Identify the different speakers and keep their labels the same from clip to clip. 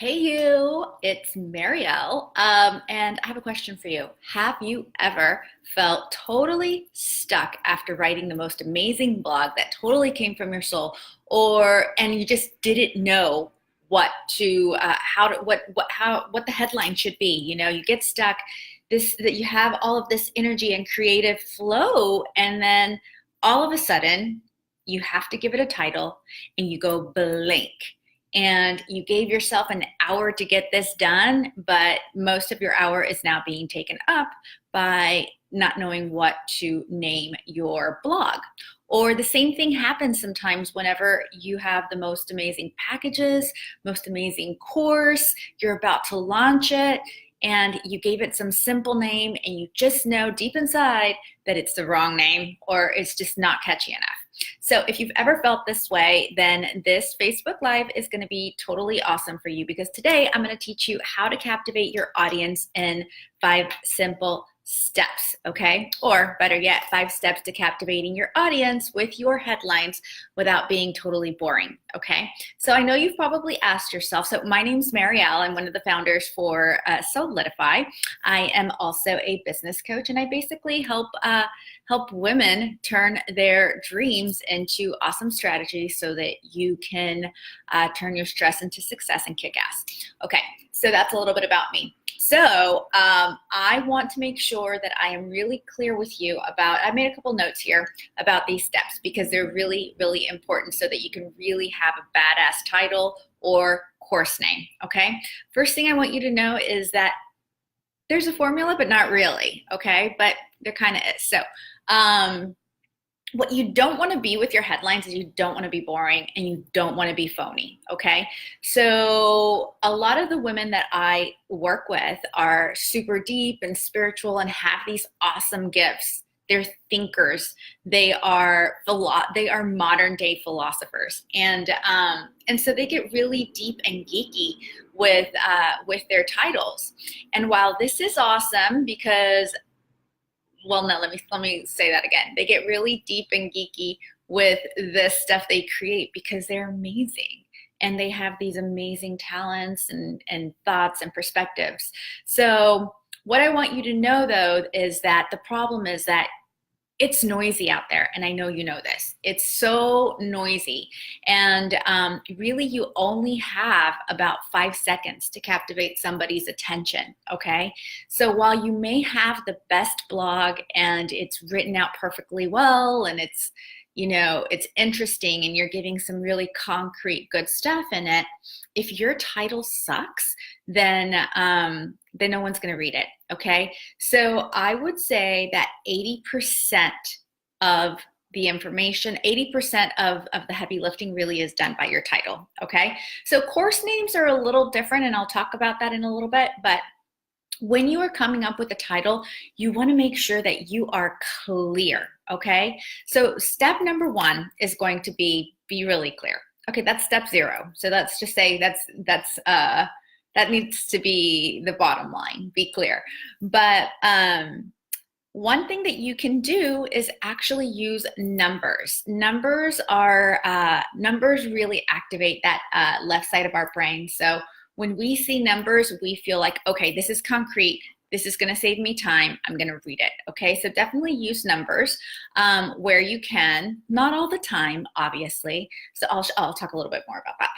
Speaker 1: Hey you, it's Marielle, and I have a question for you. Have you ever felt totally stuck after writing the most amazing blog that totally came from your soul, and you just didn't know what the headline should be? You know, you get stuck, that you have all of this energy and creative flow, and then all of a sudden you have to give it a title, and you go blank and you gave yourself an hour to get this done, but most of your hour is now being taken up by not knowing what to name your blog. Or the same thing happens sometimes whenever you have the most amazing packages, most amazing course, you're about to launch it, and you gave it some simple name, and you just know deep inside that it's the wrong name or it's just not catchy enough. So if you've ever felt this way, then this Facebook Live is going to be totally awesome for you, because today I'm going to teach you how to captivate your audience in 5 simple steps, okay? Or better yet, 5 steps to captivating your audience with your headlines without being totally boring, okay? So I know you've probably asked yourself, so my name's Marielle. I'm one of the founders for Solidify. I am also a business coach, and I basically help women turn their dreams into awesome strategies so that you can turn your stress into success and kick ass. Okay, so that's a little bit about me. So I want to make sure that I am really clear with you about, I made a couple notes here about these steps because they're really, really important so that you can really have a badass title or course name, okay? First thing I want you to know is that there's a formula, but not really, okay? But there kind of is. So what you don't want to be with your headlines is you don't want to be boring and you don't want to be phony, okay? So a lot of the women that I work with are super deep and spiritual and have these awesome gifts. They're thinkers. They are modern day philosophers, and so they get really deep and geeky with their titles. And while this is awesome because, well, no, let me say that again. They get really deep and geeky with the stuff they create because they're amazing and they have these amazing talents and thoughts and perspectives. So what I want you to know, though, is that the problem is that it's noisy out there, and I know you know this. It's so noisy, and really you only have about 5 seconds to captivate somebody's attention, okay? So while you may have the best blog and it's written out perfectly well and it's, you know, it's interesting and you're giving some really concrete good stuff in it, if your title sucks, then no one's going to read it, okay? So I would say that 80% of the information, 80% of the heavy lifting really is done by your title, okay? So course names are a little different, and I'll talk about that in a little bit, but when you are coming up with a title, you want to make sure that you are clear, okay? So step number 1 is going to be really clear. Okay, that's step 0. So let's just say that needs to be the bottom line, be clear. But one thing that you can do is actually use numbers. Numbers really activate that left side of our brain. So when we see numbers, we feel like, okay, this is concrete. This is going to save me time. I'm going to read it. Okay, so definitely use numbers where you can. Not all the time, obviously. So I'll talk a little bit more about that.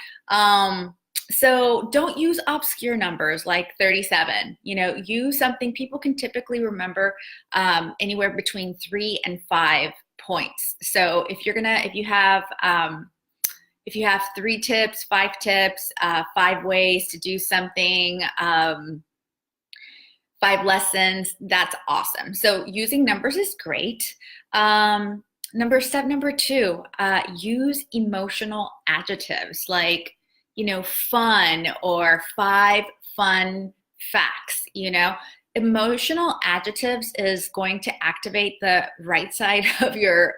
Speaker 1: So don't use obscure numbers like 37. You know, use something people can typically remember anywhere between 3 and 5 points. So if you have 3 tips, 5 tips, 5 ways to do something, 5 lessons, that's awesome. So using numbers is great. Step number 2, use emotional adjectives like, you know, fun or 5 fun facts. You know, emotional adjectives is going to activate the right side of your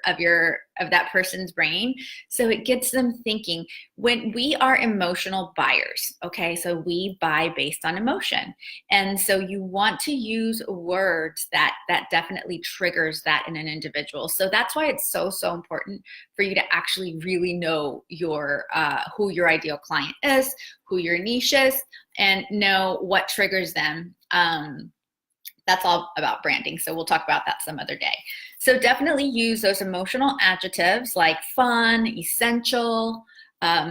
Speaker 1: that person's brain. So it gets them thinking. When we are emotional buyers, okay, so we buy based on emotion. And so you want to use words that definitely triggers that in an individual. So that's why it's so important for you to actually really know your who your ideal client is, who your niche is, and know what triggers them. That's all about branding. So we'll talk about that some other day. So definitely use those emotional adjectives like fun, essential,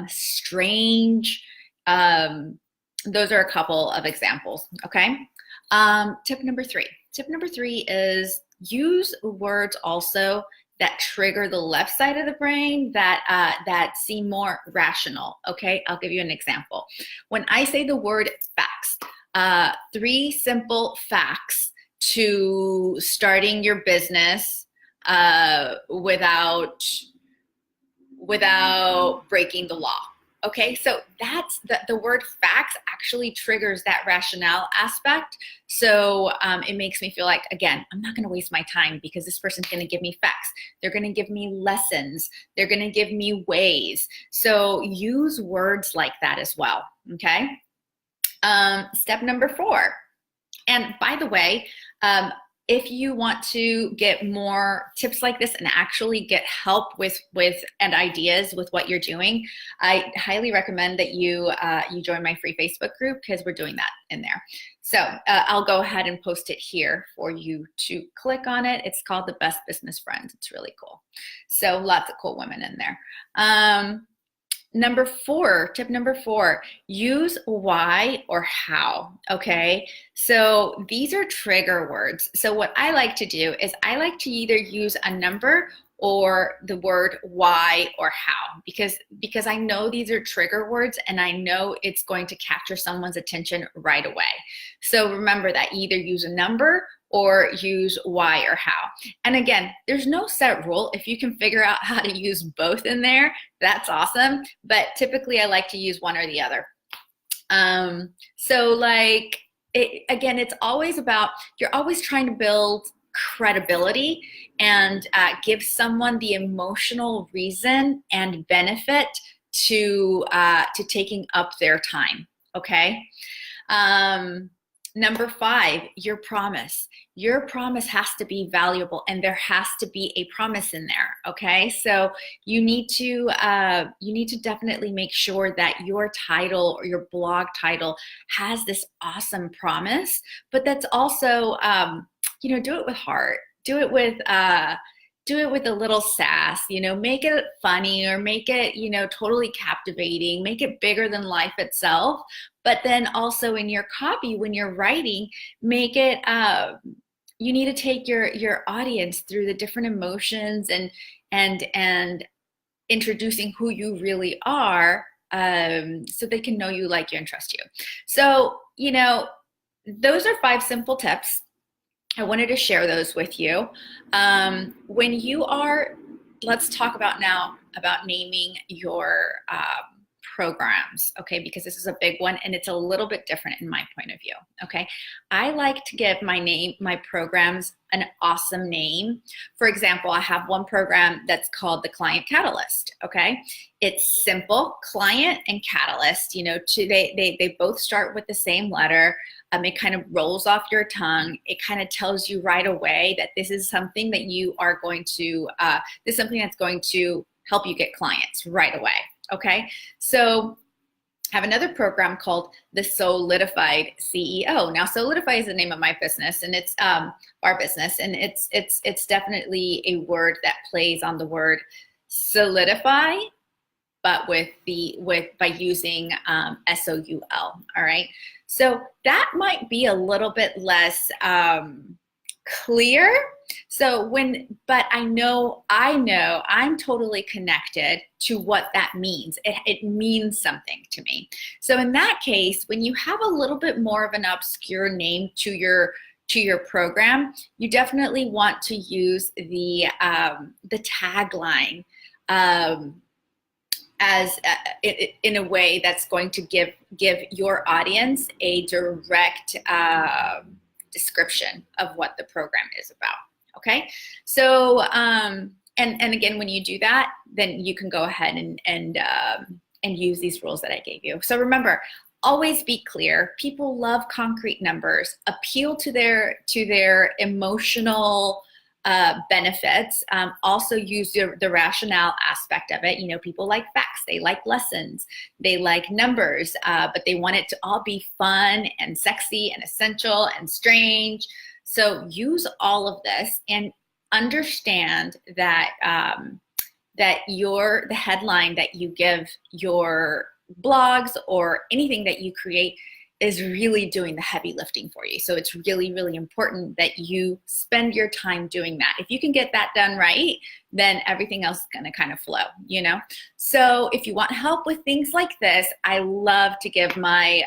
Speaker 1: strange. Those are a couple of examples, okay? Tip number three. Tip number three is use words also that trigger the left side of the brain that seem more rational, okay? I'll give you an example. When I say the word facts, 3 simple facts to starting your business without breaking the law. Okay, so that's the word facts actually triggers that rationale aspect. So it makes me feel like, again, I'm not going to waste my time because this person's going to give me facts. They're going to give me lessons. They're going to give me ways. So use words like that as well. Okay. Step number 4. And by the way, if you want to get more tips like this and actually get help with and ideas with what you're doing, I highly recommend that you join my free Facebook group because we're doing that in there. So I'll go ahead and post it here for you to click on it. It's called The Best Business Friends. It's really cool. So lots of cool women in there. Tip number 4, use why or how, okay? So these are trigger words. So what I like to do is I like to either use a number or the word why or how, because I know these are trigger words and I know it's going to capture someone's attention right away. So remember that, either use a number or use why or how. And again, there's no set rule. If you can figure out how to use both in there, that's awesome. But typically I like to use one or the other. So like, again, it's always about, you're always trying to build credibility and give someone the emotional reason and benefit to taking up their time, okay? Number 5, your promise. Your promise has to be valuable and there has to be a promise in there, okay? So you need to definitely make sure that your title or your blog title has this awesome promise, but that's also, do it with heart. Do it with a little sass, make it funny or make it, totally captivating, make it bigger than life itself. But then also in your copy, when you're writing, make it, you need to take your audience through the different emotions and introducing who you really are, so they can know you, like you, and trust you. So, those are 5 simple tips. I wanted to share those with you. When you are, let's talk about now about naming your programs, okay? Because this is a big one and it's a little bit different in my point of view, okay? I like to give my programs an awesome name. For example, I have one program that's called the Client Catalyst, okay? It's simple, client and catalyst, they both start with the same letter. It kind of rolls off your tongue. It kind of tells you right away that this is something that you are going to, this is something that's going to help you get clients right away, okay? So I have another program called the Solidified CEO. Now, Solidify is the name of my business, and it's our business, and it's definitely a word that plays on the word solidify, but by using SOUL. All right. So that might be a little bit less clear. But I know I'm totally connected to what that means. It means something to me. So in that case, when you have a little bit more of an obscure name to your program, you definitely want to use the tagline as in a way that's going to give your audience a direct description of what the program is about. Okay, so And again, when you do that, then you can go ahead and use these rules that I gave you. So remember, always be clear. People love concrete numbers. Appeal to their emotional benefits. Also use the rationale aspect of it. You know, people like facts, they like lessons, they like numbers, but they want it to all be fun and sexy and essential and strange. So use all of this and understand that that the headline that you give your blogs or anything that you create is really doing the heavy lifting for you. So it's really, really important that you spend your time doing that. If you can get that done right, then everything else is going to kind of flow, you know? So if you want help with things like this, I love to give my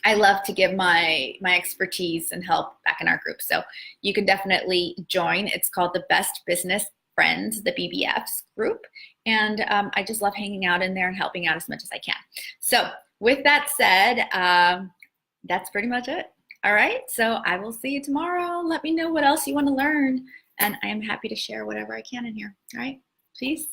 Speaker 1: my expertise and help back in our group. So you can definitely join. It's called the Best Business Friends, the BBFs group. And I just love hanging out in there and helping out as much as I can. So with that said, that's pretty much it. All right, so I will see you tomorrow. Let me know what else you want to learn, and I am happy to share whatever I can in here. All right, peace.